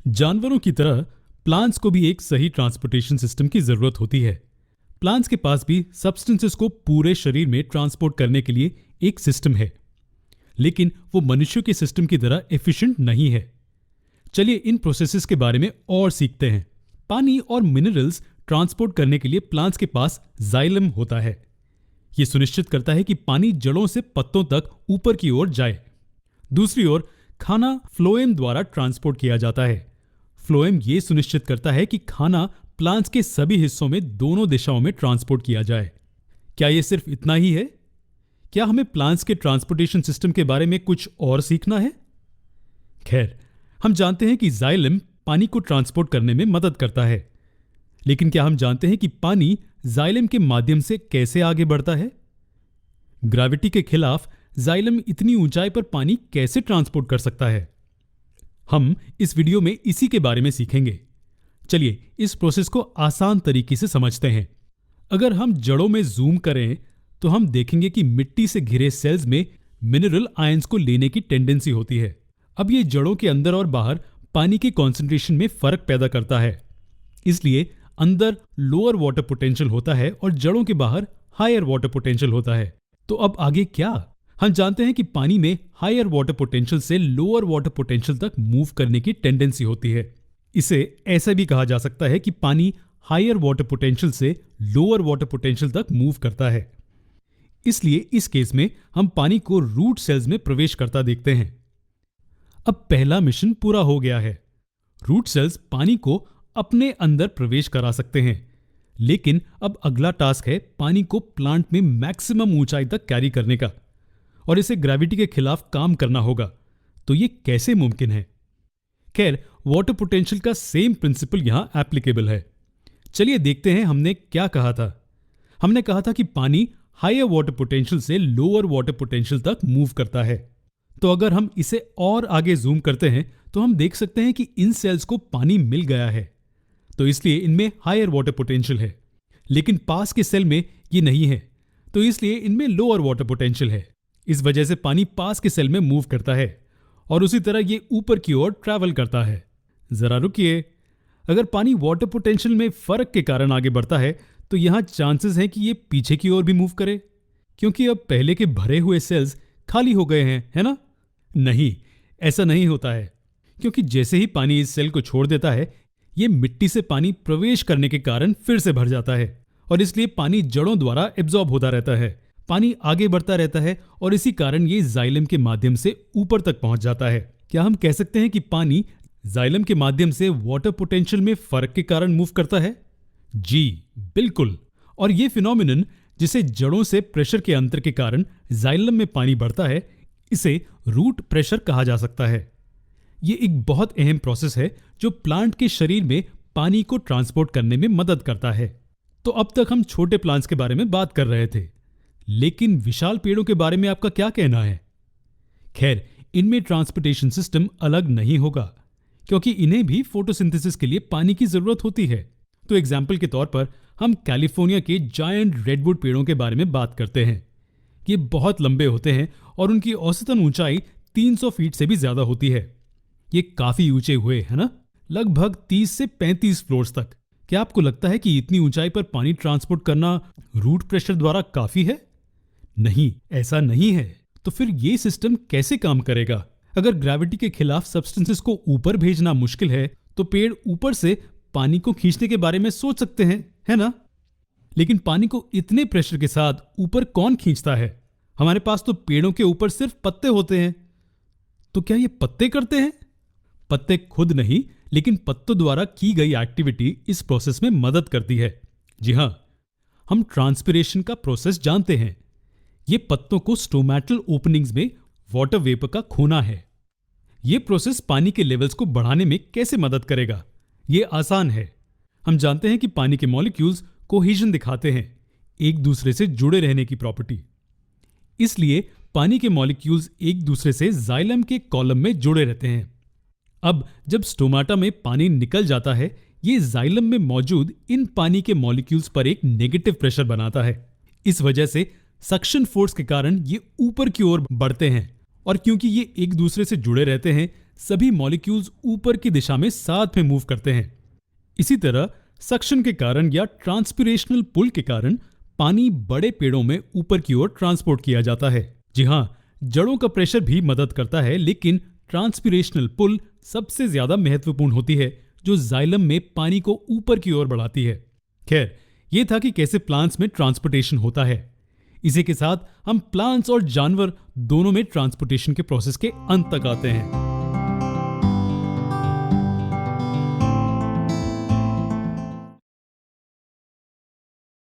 जानवरों की तरह प्लांट्स को भी एक सही ट्रांसपोर्टेशन सिस्टम की जरूरत होती है। प्लांट्स के पास भी सब्सटेंसेस को पूरे शरीर में ट्रांसपोर्ट करने के लिए एक सिस्टम है, लेकिन वो मनुष्यों के सिस्टम की तरह एफिशिएंट नहीं है। चलिए इन प्रोसेसेस के बारे में और सीखते हैं। पानी और मिनरल्स ट्रांसपोर्ट करने के लिए प्लांट्स के पास जाइलम होता है। यह सुनिश्चित करता है कि पानी जड़ों से पत्तों तक ऊपर की ओर जाए। दूसरी ओर खाना फ्लोएम द्वारा ट्रांसपोर्ट किया जाता है। फ्लोएम यह सुनिश्चित करता है कि खाना प्लांट्स के सभी हिस्सों में दोनों दिशाओं में ट्रांसपोर्ट किया जाए। क्या यह सिर्फ इतना ही है? क्या हमें प्लांट्स के ट्रांसपोर्टेशन सिस्टम के बारे में कुछ और सीखना है? खैर, हम जानते हैं कि जाइलम पानी को ट्रांसपोर्ट करने में मदद करता है, लेकिन क्या हम जानते हैं कि पानी जाइलम के माध्यम से कैसे आगे बढ़ता है? ग्रेविटी के खिलाफ जाइलम इतनी ऊंचाई पर पानी कैसे ट्रांसपोर्ट कर सकता है? हम इस वीडियो में इसी के बारे में सीखेंगे। चलिए इस प्रोसेस को आसान तरीके से समझते हैं। अगर हम जड़ों में जूम करें तो हम देखेंगे कि मिट्टी से घिरे सेल्स में मिनरल आयंस को लेने की टेंडेंसी होती है। अब ये जड़ों के अंदर और बाहर पानी के कॉन्सेंट्रेशन में फर्क पैदा करता है। इसलिए अंदर लोअर वाटर पोटेंशियल होता है और जड़ों के बाहर हायर वाटर पोटेंशियल होता है। तो अब आगे क्या? हम जानते हैं कि पानी में हायर वाटर पोटेंशियल से लोअर वाटर पोटेंशियल तक मूव करने की टेंडेंसी होती है। इसे ऐसा भी कहा जा सकता है कि पानी हायर वाटर पोटेंशियल से लोअर वाटर पोटेंशियल तक मूव करता है। इसलिए इस केस में हम पानी को रूट सेल्स में प्रवेश करता देखते हैं। अब पहला मिशन पूरा हो गया है। रूट सेल्स पानी को अपने अंदर प्रवेश करा सकते हैं, लेकिन अब अगला टास्क है पानी को प्लांट में मैक्सिमम ऊंचाई तक कैरी करने का, और इसे ग्रेविटी के खिलाफ काम करना होगा। तो ये कैसे मुमकिन है? खैर, वाटर पोटेंशियल का सेम प्रिंसिपल यहां एप्लीकेबल है। चलिए देखते हैं हमने क्या कहा था। हमने कहा था कि पानी हायर वाटर पोटेंशियल से लोअर वाटर पोटेंशियल तक मूव करता है। तो अगर हम इसे और आगे जूम करते हैं तो हम देख सकते हैं कि इन सेल्स को पानी मिल गया है, तो इसलिए इनमें हायर वाटर पोटेंशियल है। लेकिन पास के सेल में ये नहीं है, तो इसलिए इनमें लोअर वाटर पोटेंशियल है। इस वजह से पानी पास के सेल में मूव करता है और उसी तरह ये ऊपर की ओर ट्रैवल करता है। जरा रुकिए, अगर पानी वाटर पोटेंशियल में फर्क के कारण आगे बढ़ता है तो यहां चांसेस हैं कि ये पीछे की ओर भी मूव करे, क्योंकि अब पहले के भरे हुए सेल्स खाली हो गए हैं, है ना? नहीं, ऐसा नहीं होता है, क्योंकि जैसे ही पानी इस सेल को छोड़ देता है, ये मिट्टी से पानी प्रवेश करने के कारण फिर से भर जाता है और इसलिए पानी जड़ों द्वारा एब्जॉर्ब होता रहता है। पानी आगे बढ़ता रहता है और इसी कारण ये जाइलम के माध्यम से ऊपर तक पहुंच जाता है। क्या हम कह सकते हैं कि पानी जाइलम के माध्यम से वाटर पोटेंशियल में फर्क के कारण मूव करता है? जी बिल्कुल। और ये फिनोमिनन, जिसे जड़ों से प्रेशर के अंतर के कारण जाइलम में पानी बढ़ता है, इसे रूट प्रेशर कहा जा सकता है। ये एक बहुत अहम प्रोसेस है जो प्लांट के शरीर में पानी को ट्रांसपोर्ट करने में मदद करता है। तो अब तक हम छोटे प्लांट्स के बारे में बात कर रहे थे, लेकिन विशाल पेड़ों के बारे में आपका क्या कहना है? खैर, इनमें ट्रांसपोर्टेशन सिस्टम अलग नहीं होगा, क्योंकि इन्हें भी फोटोसिंथेसिस के लिए पानी की जरूरत होती है। तो एग्जाम्पल के तौर पर हम कैलिफोर्निया के जायंट रेडवुड पेड़ों के बारे में बात करते हैं। ये बहुत लंबे होते हैं और उनकी औसतन ऊंचाई 300 फीट से भी ज्यादा होती है। ये काफी ऊंचे हुए है ना, लगभग 30 से 35 फ्लोर्स तक। क्या आपको लगता है कि इतनी ऊंचाई पर पानी ट्रांसपोर्ट करना रूट प्रेशर द्वारा काफी है? नहीं, ऐसा नहीं है। तो फिर ये सिस्टम कैसे काम करेगा? अगर ग्रेविटी के खिलाफ सब्सटेंसेस को ऊपर भेजना मुश्किल है, तो पेड़ ऊपर से पानी को खींचने के बारे में सोच सकते हैं, है ना? लेकिन पानी को इतने प्रेशर के साथ ऊपर कौन खींचता है? हमारे पास तो पेड़ों के ऊपर सिर्फ पत्ते होते हैं। तो क्या ये पत्ते करते हैं? पत्ते खुद नहीं, लेकिन पत्तों द्वारा की गई एक्टिविटी इस प्रोसेस में मदद करती है। जी हां, हम ट्रांसपिरेशन का प्रोसेस जानते हैं। ये पत्तों को स्टोमेटल ओपनिंग्स में वाटर वेपर का खोना है। यह प्रोसेस पानी के लेवल्स को बढ़ाने में कैसे मदद करेगा? यह आसान है। हम जानते हैं कि पानी के मॉलिक्यूल्स कोहेजन दिखाते हैं, एक दूसरे से जुड़े रहने की प्रॉपर्टी। इसलिए पानी के मॉलिक्यूल्स एक दूसरे से जाइलम के कॉलम में जुड़े रहते हैं। अब जब स्टोमाटा में पानी निकल जाता है, ये जाइलम में मौजूद इन पानी के मॉलिक्यूल्स पर एक नेगेटिव प्रेशर बनाता है। इस वजह से सक्शन फोर्स के कारण ये ऊपर की ओर बढ़ते हैं, और क्योंकि ये एक दूसरे से जुड़े रहते हैं, सभी मॉलिक्यूल्स ऊपर की दिशा में साथ में मूव करते हैं। इसी तरह सक्शन के कारण या ट्रांसपिरेशनल पुल के कारण पानी बड़े पेड़ों में ऊपर की ओर ट्रांसपोर्ट किया जाता है। जी हाँ, जड़ों का प्रेशर भी मदद करता है, लेकिन ट्रांसपिरेशनल पुल सबसे ज्यादा महत्वपूर्ण होती है, जो जाइलम में पानी को ऊपर की ओर बढ़ाती है। खैर, यह था कि कैसे प्लांट्स में ट्रांसपोर्टेशन होता है। इसी के साथ हम प्लांट्स और जानवर दोनों में ट्रांसपोर्टेशन के प्रोसेस के अंत तक आते हैं।